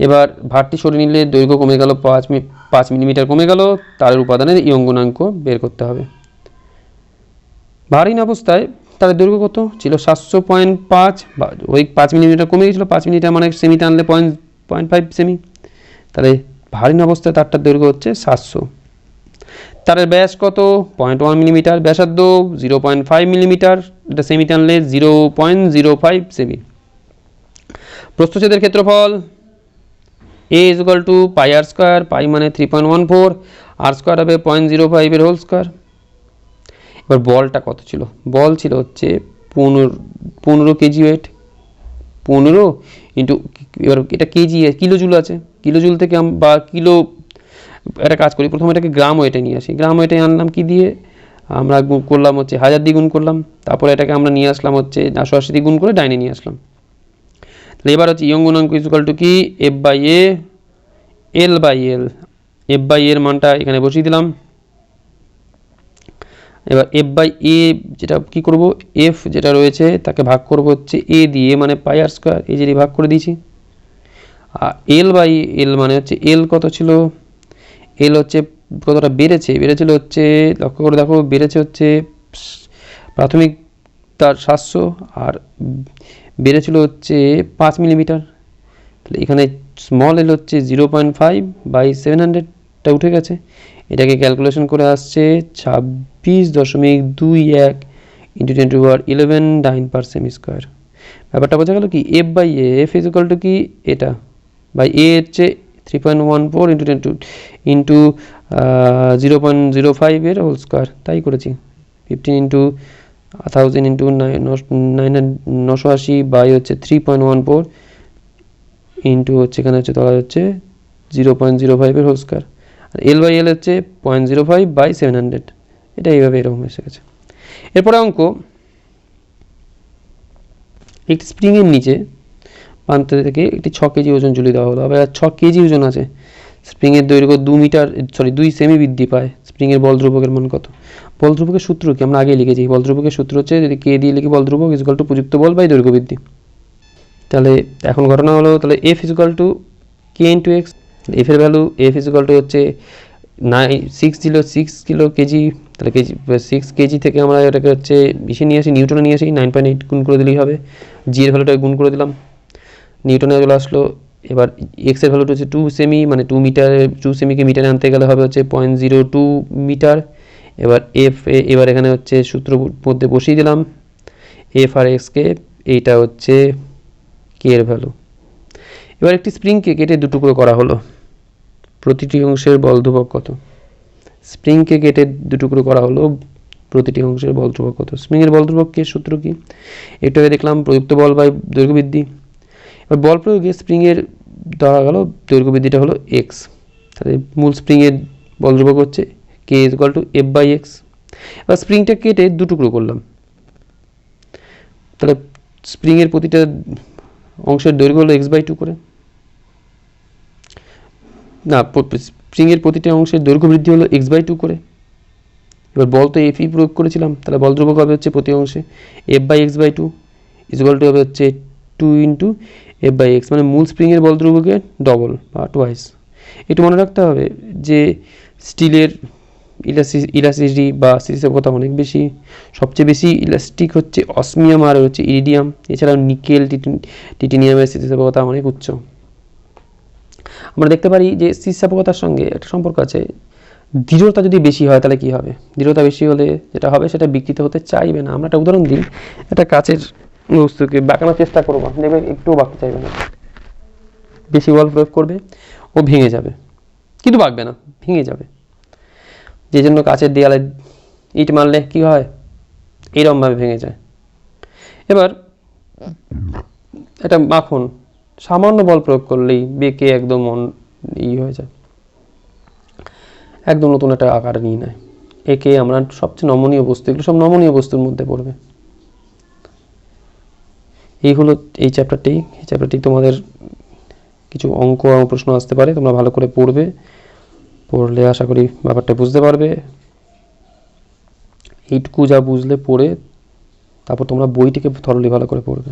এবার ভারটি সরিয়ে নিলে দৈর্ঘ্য কমে গেল 5 মিলিমিটার কমে গেল। তারের উপাদানের ইয়ং গুণাঙ্ক বের করতে হবে। ভারহীন অবস্থায় তারের দৈর্ঘ্য কত ছিল? 700.5, ওই 5 মিলিমিটার কমে গেছিলো। 5 মিলিমিটার মানে সেমি টানলে 0.5 সেমি, তাহলে ভারহীন অবস্থায় তারটার দৈর্ঘ্য 700। তারের ব্যাস কত? 0.1 মিলিমিটার। ব্যাসার্ধ 0.5 মিলিমিটার, এটা সেমি টানলে 0.05 সেমি। প্রস্থচ্ছেদের ক্ষেত্রফল A = πr², পাই মানে 3.14, r² হবে 0.05 এর হোল স্কয়ার। এবার বলটা কত ছিল? বল ছিল 15 কেজি ওয়েট। 15 ইন্টু, এবার এটা কেজি, কিলোজুল আছে, কিলোজুল থেকে বা কিলো, একটা কাজ করি, প্রথমে এটাকে গ্রাম ওয়েটে নিয়ে আসি। গ্রাম ওয়েটে আনলাম কি দিয়ে? আমরা গুণ করলাম 1000 দিয়ে গুণ করলাম, তারপরে এটাকে আমরা নিয়ে আসলাম 980 দিয়ে গুণ করে ডাইনে নিয়ে আসলাম। তাহলে এবার ইয়ং গুণাঙ্ক = কি? F/A L/L। F/A এর মানটা এখানে বসিয়ে দিলাম। এবার F/A যেটা কি করব, F যেটা রয়েছে তাকে ভাগ করব A দিয়ে, মানে πr², এই যে ভাগ করে দিয়েছি। আর L/L মানে L কত ছিল? L কতটা বেড়েছিল হচ্ছে, লক্ষ্য করে দেখো, বেড়েছে হচ্ছে প্রাথমিক তার 700, আর বেড়েছিল হচ্ছে 5 মিলিমিটার। তাহলে এখানে স্মল এল হচ্ছে 0.5/700টা উঠে গেছে। এটাকে ক্যালকুলেশন করে আসছে 26.21 ইন্টু 10^11 9/সেমি স্কোয়ার। ব্যাপারটা বোঝা গেল কি? F/A কি এটা বাই এ হচ্ছে 3.14 ইন্টু 0.05 এর হোল স্কোয়ার, তাই করেছি। 15 ইন্টু 1000 ইন্টু 980 বাই হচ্ছে 3.14 ইন্টু হচ্ছে এখানে হচ্ছে ধরা হচ্ছে 0.05 এর হোল স্কোয়ার, আর L/L হচ্ছে 0.05/700। এটা এইভাবে এরকম এসে গেছে। এরপরে অঙ্ক, একটি স্প্রিংয়ের নিচে প্রান্ত থেকে একটি 6 কেজি ওজন ঝুলিয়ে দেওয়া হলো। আবার 6 কেজি ওজন আছে। স্প্রিংয়ের দৈর্ঘ্য 2 সেমি বৃদ্ধি পায়। স্প্রিংয়ের বল ধ্রুবকের মান কত? বল ধ্রুবকের সূত্র কি আমরা আগেই লিখেছি। বল ধ্রুবকের সূত্র হচ্ছে, যদি কে দিয়ে লিখি বল ধ্রুবক ইকুয়াল টু প্রযুক্ত বল বাই দৈর্ঘ্য বৃদ্ধি। তাহলে এখন ঘটনা হলো, তাহলে F equal to K into x. F এর ভ্যালু F ইকুয়াল টু হচ্ছে 6 কিলো কেজি। তাহলে 6 কেজি থেকে আমরা এটাকে হচ্ছে বেশি নিয়ে আসি, নিউটনে নিয়ে আসি, 9.8 গুণ করে দিলেই হবে। জি এর ভ্যালুটা গুণ করে দিলাম, নিউটনে চলে আসলো। এবার এক্স এর ভ্যালুটা হচ্ছে 2 সেমি, মানে 2 মিটারে, 2 সেমিকে মিটারে আনতে গেলে হবে হচ্ছে 0.02 মিটার। এবার এবার এখানে হচ্ছে সূত্র মধ্যে বসিয়ে দিলাম এফ আর এক্সকে, এইটা হচ্ছে কে এর ভ্যালু। এবার একটি স্প্রিংকে কেটে 2 টুকরো করা হলো, প্রতিটি অংশের বল ধ্রুবক কত? স্প্রিংকে কেটে 2 টুকরো করা হলো, প্রতিটি অংশের বল ধ্রুবক কত? স্প্রিংয়ের বল ধ্রুবকের সূত্র কি? একটু আগে দেখলাম প্রযুক্ত বল বাই দৈর্ঘ্য বৃদ্ধি। এবার বল প্রয়োগে স্প্রিংয়ের ধরা গেল দৈর্ঘ্য বৃদ্ধিটা হলো এক্স। তাহলে মূল স্প্রিংয়ের বল ধ্রুবক হচ্ছে কে ইকুয়াল টু F/X। এবার স্প্রিংটা কেটে 2 টুকরো করলাম, তাহলে স্প্রিংয়ের প্রতিটা অংশের দৈর্ঘ্য হলো x/2 করে। না, স্প্রিংয়ের প্রতিটা অংশের দৈর্ঘ্য বৃদ্ধি হলো x/2 করে। এবার বল তো F প্রয়োগ করেছিলাম, তাহলে বল ধ্রুবক হবে হচ্ছে প্রতি অংশে F/X/2 ইকুয়াল টু হবে হচ্ছে 2 ইন্টু F/X, মানে মূল স্প্রিংয়ের বল ধ্রুবকের ডবল বা টুয়াইস। একটু মনে রাখতে হবে যে স্টিলের ইলাস্টিসিটি বা স্থিতিস্থাপকতা অনেক বেশি। সবচেয়ে বেশি ইলাস্টিক হচ্ছে অসমিয়াম আর হচ্ছে ইরিডিয়াম। এছাড়াও নিকেল, টিটেনিয়ামের স্থিতিস্থাপকতা অনেক উচ্চ। আমরা দেখতে পারি যে স্থিতিস্থাপকতার সঙ্গে একটা সম্পর্ক আছে। দৃঢ়তা যদি বেশি হয় তাহলে কি হবে? দৃঢ়তা বেশি হলে যেটা হবে সেটা বিকৃত হতে চাইবে না। আমরা একটা উদাহরণ দিই, একটা কাচের বস্তুকে বাঁকানোর চেষ্টা করবো, দেখবে একটুও বাঁকতে চাইবে না। বেশি বল প্রয়োগ করবে, ও ভেঙে যাবে, কিন্তু বাঁকবে না, ভেঙে যাবে। যে জন্য কাচের দেয়ালে ইট মারলে কি হয়? এইরকমভাবে ভেঙে যায়। এবার এটা মাখন, সামান্য বল প্রয়োগ করলেই বেঁকে একদম হয়ে যায়, একদম নতুন একটা আকার নিয়ে নেয়। একে আমরা সবচেয়ে নমনীয় বস্তু, এগুলো সব নমনীয় বস্তুর মধ্যে পড়বে। এই হলো এই চ্যাপ্টারটি। এই চ্যাপ্টারটি তোমাদের কিছু অঙ্ক প্রশ্ন আসতে পারে, তোমরা ভালো করে পড়বে। পড়লে আশা করি ব্যাপারটা বুঝতে পারবে। এইটুকু যা বুঝলে পড়ে তারপর তোমরা বইটিকে থরলি ভালো করে পড়বে।